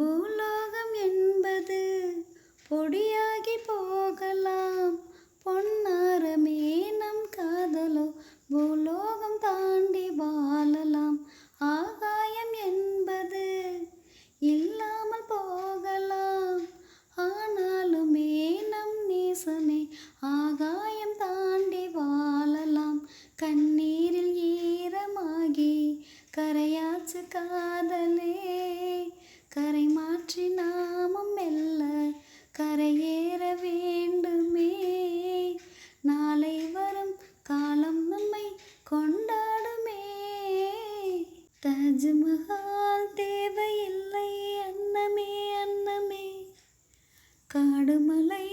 பூலோகம் என்பது பொடியாகி போகலாம், பொன்னாரமே நம் காதலோ பூலோகம் தாண்டி வாழலாம். ஆகாயம் என்பது இல்லாமல் போகலாம், ஆனாலுமே நம் நேசமே ஆகாயம் தாண்டி வாழலாம். கண்ணீரில் ஈரமாகி கரையாச்சு காதலே, கரை மாற்றி நாமும் மெல்ல கரையேற வேண்டுமே. நாளை வரும் காலம் நம்மை கொண்டாடுமே. தாஜ்மஹால் தேவையில்லை அன்னமே அன்னமே, காடுமலை